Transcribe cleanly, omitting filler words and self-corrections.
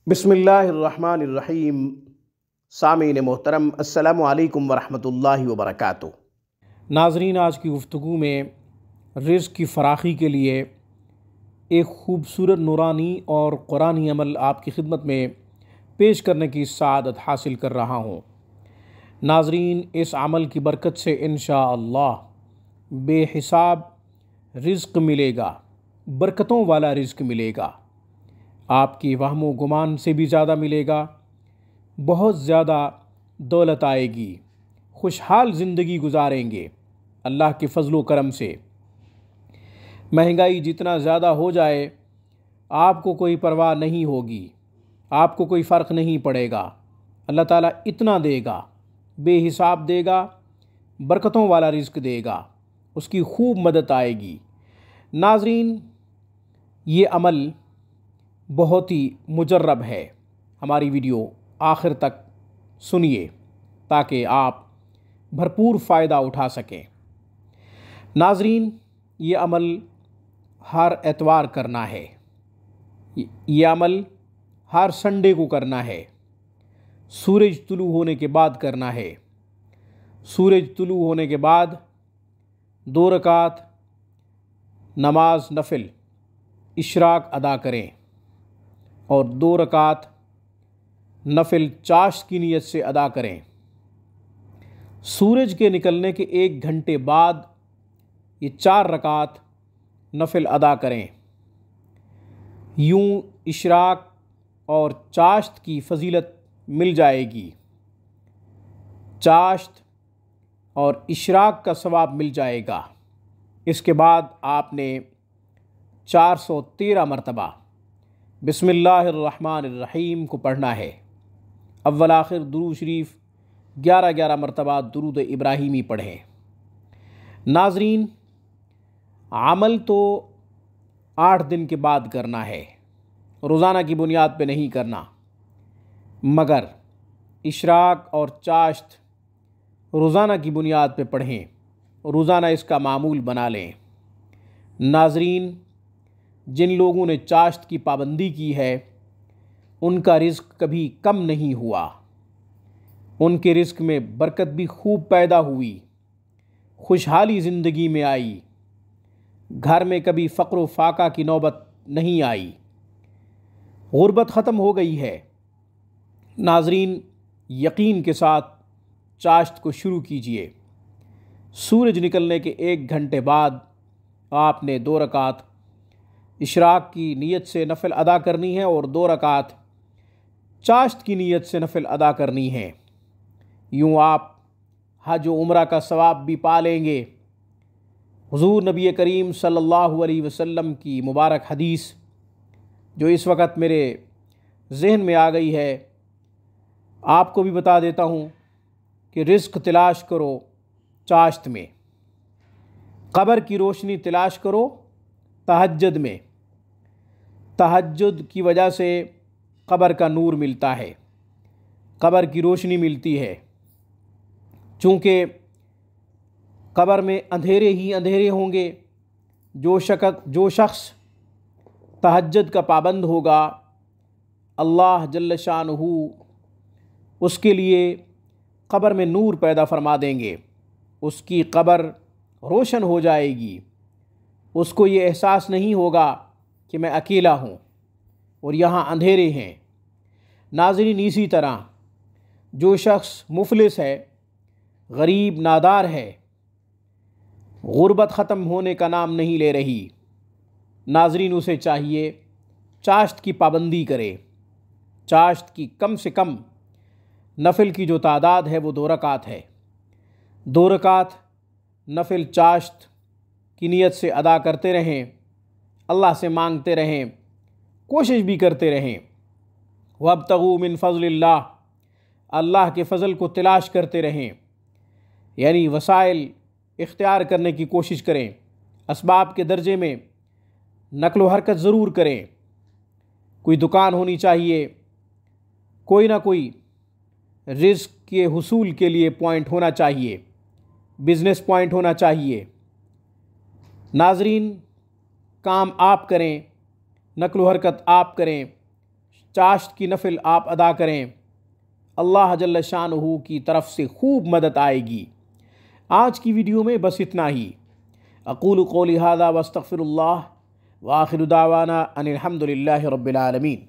बिस्मिल्लाहिर्रहमानिर्रहीम। सामीन मोहतरम, अस्सलामु अलैकुम वरहमतुल्लाहि वबरकातुहू। नाज़रीन, आज की गुफ्तगू में रिज़्क़ की फ़राखी के लिए एक ख़ूबसूरत नूरानी और क़ुरानी अमल आपकी खिदमत में पेश करने की सआदत हासिल कर रहा हूँ। नाज़रीन, इस अमल की बरकत से इंशाअल्लाह बेहिसाब रिज़्क़ मिलेगा, बरकतों वाला रिज़्क़ मिलेगा। आपकी वहमो गुमान से भी ज़्यादा मिलेगा, बहुत ज़्यादा दौलत आएगी, खुशहाल ज़िंदगी गुजारेंगे अल्लाह के फ़ज़ल व करम से। महंगाई जितना ज़्यादा हो जाए आपको कोई परवाह नहीं होगी, आपको कोई फ़र्क नहीं पड़ेगा। अल्लाह ताला इतना देगा, बेहिसाब देगा, बरकतों वाला रिज़्क़ देगा, उसकी खूब मदद आएगी। नाज़रीन, ये अमल बहुत ही मुजर्रब है। हमारी वीडियो आखिर तक सुनिए ताकि आप भरपूर फ़ायदा उठा सकें। नाज़रीन, ये अमल हर एतवार करना है, ये अमल हर संडे को करना है, सूरज तुलू होने के बाद करना है। सूरज तुलू होने के बाद 2 रकात नमाज नफिल इशराक अदा करें और 2 रकात नफिल चाश्त की नीयत से अदा करें। सूरज के निकलने के 1 घंटे बाद ये 4 रकात नफिल अदा करें। यूं इशराक और चाश्त की फजीलत मिल जाएगी, चाश्त और इशराक का सवाब मिल जाएगा। इसके बाद आपने 413 मरतबा बिस्मिल्लाहिर्रहमानिर्रहीम को पढ़ना है। अव्वल आखिर दुरूद शरीफ 11-11 मरतबा दुरूद इब्राहिमी पढ़ें। नाज़रीन, अमल तो 8 दिन के बाद करना है, रोज़ाना की बुनियाद पे नहीं करना, मगर इशराक और चाश्त रोज़ाना की बुनियाद पे पढ़ें, रोज़ाना इसका मामूल बना लें। नाज़रीन, जिन लोगों ने चाश्त की पाबंदी की है उनका रिज़्क़ कभी कम नहीं हुआ, उनके रिज़्क़ में बरकत भी खूब पैदा हुई, खुशहाली ज़िंदगी में आई, घर में कभी फ़क्र व फाका की नौबत नहीं आई, गुर्बत ख़त्म हो गई है। नाज़रीन, यकीन के साथ चाश्त को शुरू कीजिए। सूरज निकलने के 1 घंटे बाद आपने 2 रकात इशराक की नीयत से नफिल अदा करनी है और 2 रकात चाश्त की नीयत से नफिल अदा करनी है। यूँ आप हज व उम्रा का सवाब भी पा लेंगे। हुज़ूर नबी करीम सल्लल्लाहु अलैहि वसल्लम की मुबारक हदीस जो इस वक्त मेरे जहन में आ गई है, आपको भी बता देता हूँ कि रिज़्क़ तलाश करो चाश्त में, क़ब्र की रोशनी तलाश करो तहज्जुद में। तहज्जुद की वजह से क़ब्र का नूर मिलता है, क़ब्र की रोशनी मिलती है। चूँकि क़ब्र में अंधेरे ही अंधेरे होंगे, जो शख्स तहज्जुद का पाबंद होगा अल्लाह जल्ल शानुहु उसके लिए क़ब्र में नूर पैदा फरमा देंगे, उसकी क़ब्र रोशन हो जाएगी, उसको ये एहसास नहीं होगा कि मैं अकेला हूँ और यहाँ अंधेरे हैं। नाज़रीन, इसी तरह जो शख्स मुफलिस है, गरीब नादार है, गुर्बत ख़त्म होने का नाम नहीं ले रही, नाज़रीन उसे चाहिए चाश्त की पाबंदी करे। चाश्त की कम से कम नफिल की जो तादाद है वो 2 रकात है। 2 रकात नफिल चाश्त की नीयत से अदा करते रहें, अल्लाह से मांगते रहें, कोशिश भी करते रहें। वब्तगू मिन फ़ज़लिल्लाह, अल्लाह के फ़ज़ल को तलाश करते रहें, यानी वसाइल इख्तियार करने की कोशिश करें। असबाब के दर्जे में नक़्ल व हरकत ज़रूर करें। कोई दुकान होनी चाहिए, कोई ना कोई रिज़्क़ के हुसूल के लिए पॉइंट होना चाहिए, बिज़नेस पॉइंट होना चाहिए। नाज़रीन, काम आप करें, नक़्ल व हरकत आप करें, चाश्त की नफिल आप अदा करें, अल्लाह जल्ल शानहू की तरफ से खूब मदद आएगी। आज की वीडियो में बस इतना ही। अक़ूलु क़ौली हाज़ा वस्तग़फ़िरुल्लाह व आख़िरु दावाना अनिल हम्दुलिल्लाहि रब्बिल आलमीन।